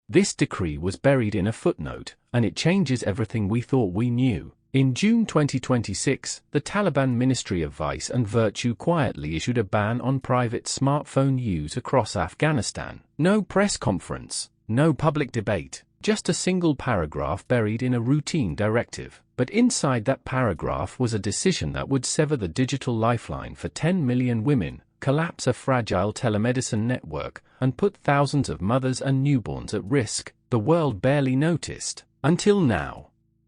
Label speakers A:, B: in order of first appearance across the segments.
A: This decree was buried in a footnote, and it changes everything we thought we knew. In June 2026, the Taliban Ministry of Vice and Virtue quietly issued a ban on private smartphone use across Afghanistan. No press conference, no public debate, just a single paragraph buried in a routine directive. But inside that paragraph was a decision that would sever the digital lifeline for 10 million women, collapse a fragile telemedicine network, and put thousands of mothers and newborns at risk. The world barely noticed. Until now.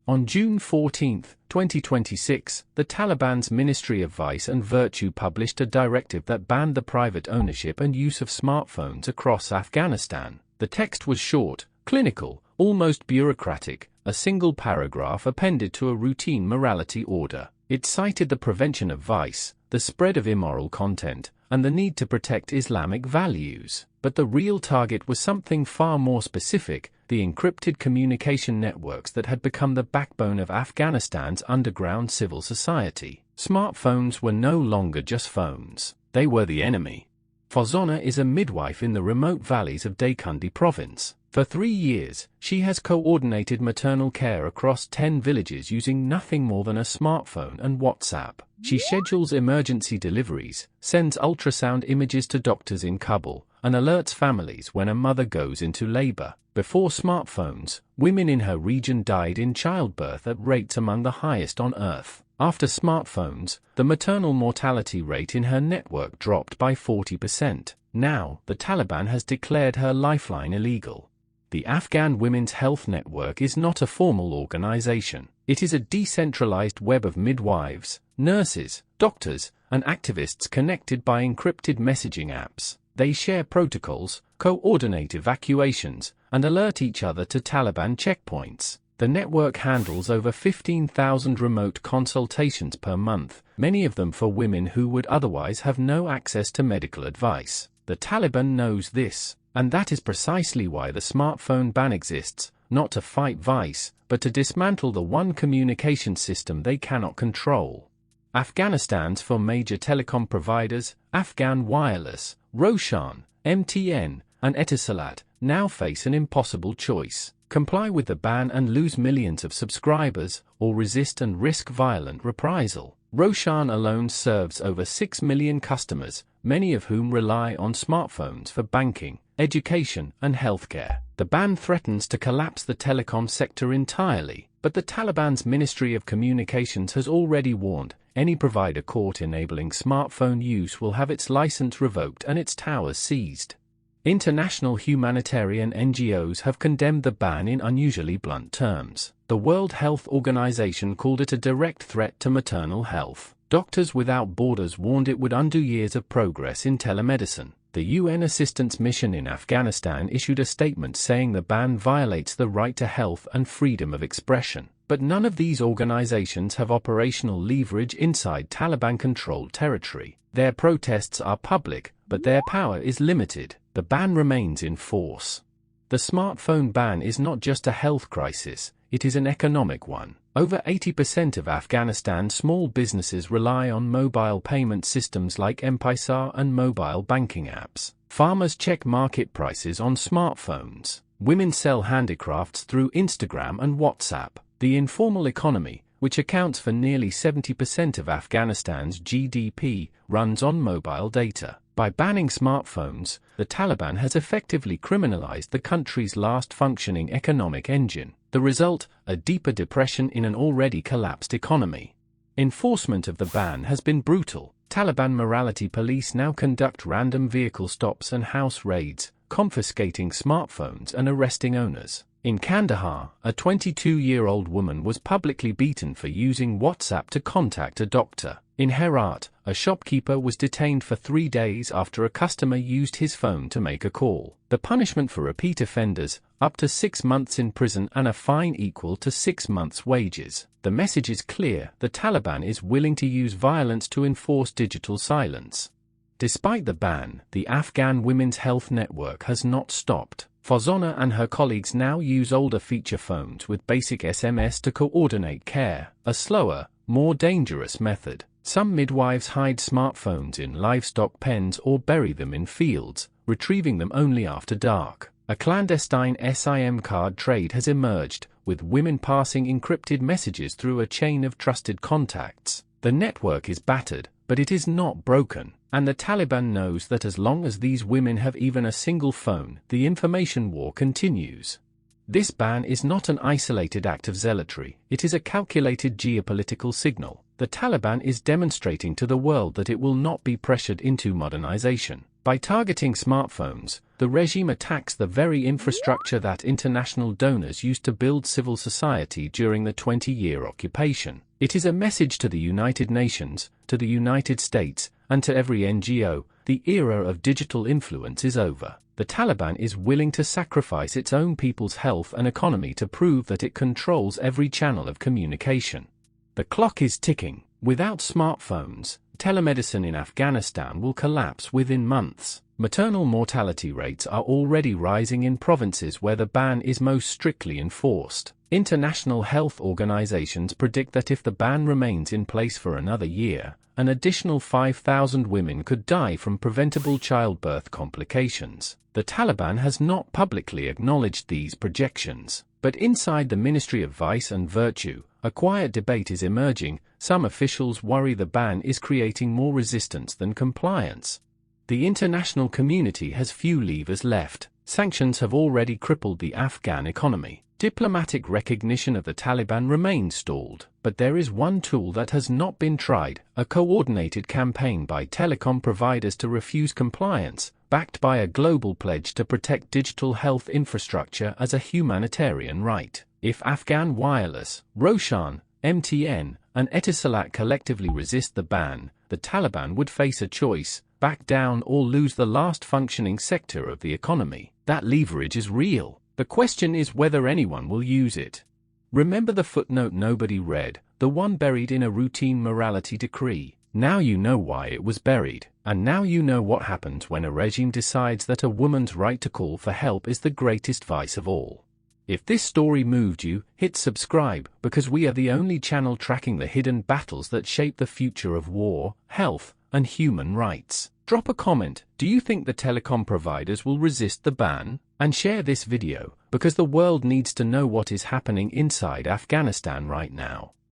A: On June 14, 2026, the Taliban's Ministry of Vice and Virtue published a directive that banned the private ownership and use of smartphones across Afghanistan. The text was short, clinical, almost bureaucratic, a single paragraph appended to a routine morality order. It cited the prevention of vice, the spread of immoral content, and the need to protect Islamic values. But the real target was something far more specific: the encrypted communication networks that had become the backbone of Afghanistan's underground civil society. Smartphones were no longer just phones, they were the enemy. Fozona is a midwife in the remote valleys of Daikundi province. For 3 years, she has coordinated maternal care across 10 villages using nothing more than a smartphone and WhatsApp. She schedules emergency deliveries, sends ultrasound images to doctors in Kabul, and alerts families when a mother goes into labor. Before smartphones, women in her region died in childbirth at rates among the highest on Earth. After smartphones, the maternal mortality rate in her network dropped by 40%. Now, the Taliban has declared her lifeline illegal. The Afghan Women's Health Network is not a formal organization. It is a decentralized web of midwives, nurses, doctors, and activists connected by encrypted messaging apps. They share protocols, coordinate evacuations, and alert each other to Taliban checkpoints. The network handles over 15,000 remote consultations per month, many of them for women who would otherwise have no access to medical advice. The Taliban knows this, and that is precisely why the smartphone ban exists, not to fight vice, but to dismantle the one communication system they cannot control. Afghanistan's four major telecom providers, Afghan Wireless, Roshan, MTN, and Etisalat, now face an impossible choice: comply with the ban and lose millions of subscribers, or resist and risk violent reprisal. Roshan alone serves over 6 million customers, many of whom rely on smartphones for banking, education, and healthcare. The ban threatens to collapse the telecom sector entirely, but the Taliban's Ministry of Communications has already warned, any provider caught enabling smartphone use will have its license revoked and its towers seized. International humanitarian NGOs have condemned the ban in unusually blunt terms. The World Health Organization called it a direct threat to maternal health. Doctors Without Borders warned it would undo years of progress in telemedicine. The UN Assistance Mission in Afghanistan issued a statement saying the ban violates the right to health and freedom of expression. But none of these organizations have operational leverage inside Taliban-controlled territory. Their protests are public, but their power is limited. The ban remains in force. The smartphone ban is not just a health crisis, it is an economic one. Over 80% of Afghanistan's small businesses rely on mobile payment systems like M-Pesa and mobile banking apps. Farmers check market prices on smartphones. Women sell handicrafts through Instagram and WhatsApp. The informal economy, which accounts for nearly 70% of Afghanistan's GDP, runs on mobile data. By banning smartphones, the Taliban has effectively criminalized the country's last functioning economic engine. The result, a deeper depression in an already collapsed economy. Enforcement of the ban has been brutal. Taliban morality police now conduct random vehicle stops and house raids, confiscating smartphones and arresting owners. In Kandahar, a 22-year-old woman was publicly beaten for using WhatsApp to contact a doctor. In Herat, a shopkeeper was detained for 3 days after a customer used his phone to make a call. The punishment for repeat offenders, up to 6 months in prison and a fine equal to 6 months' wages. The message is clear: the Taliban is willing to use violence to enforce digital silence. Despite the ban, the Afghan Women's Health Network has not stopped. Fozona and her colleagues now use older feature phones with basic SMS to coordinate care, a slower, more dangerous method. Some midwives hide smartphones in livestock pens or bury them in fields, retrieving them only after dark. A clandestine SIM card trade has emerged, with women passing encrypted messages through a chain of trusted contacts. The network is battered, but it is not broken, and the Taliban knows that as long as these women have even a single phone, the information war continues. This ban is not an isolated act of zealotry, it is a calculated geopolitical signal. The Taliban is demonstrating to the world that it will not be pressured into modernization. By targeting smartphones, the regime attacks the very infrastructure that international donors used to build civil society during the 20-year occupation. It is a message to the United Nations, to the United States, and to every NGO: the era of digital influence is over. The Taliban is willing to sacrifice its own people's health and economy to prove that it controls every channel of communication. The clock is ticking. Without smartphones, telemedicine in Afghanistan will collapse within months. Maternal mortality rates are already rising in provinces where the ban is most strictly enforced. International health organizations predict that if the ban remains in place for another year, an additional 5,000 women could die from preventable childbirth complications. The Taliban has not publicly acknowledged these projections, but inside the Ministry of Vice and Virtue, a quiet debate is emerging. Some officials worry the ban is creating more resistance than compliance. The international community has few levers left. Sanctions have already crippled the Afghan economy. Diplomatic recognition of the Taliban remains stalled, but there is one tool that has not been tried: a coordinated campaign by telecom providers to refuse compliance, backed by a global pledge to protect digital health infrastructure as a humanitarian right. If Afghan Wireless, Roshan, MTN, and Etisalat collectively resist the ban, the Taliban would face a choice: back down or lose the last functioning sector of the economy. That leverage is real. The question is whether anyone will use it. Remember the footnote nobody read, the one buried in a routine morality decree. Now you know why it was buried, and now you know what happens when a regime decides that a woman's right to call for help is the greatest vice of all. If this story moved you, hit subscribe, because we are the only channel tracking the hidden battles that shape the future of war, health, and human rights. Drop a comment: do you think the telecom providers will resist the ban? And share this video, because the world needs to know what is happening inside Afghanistan right now.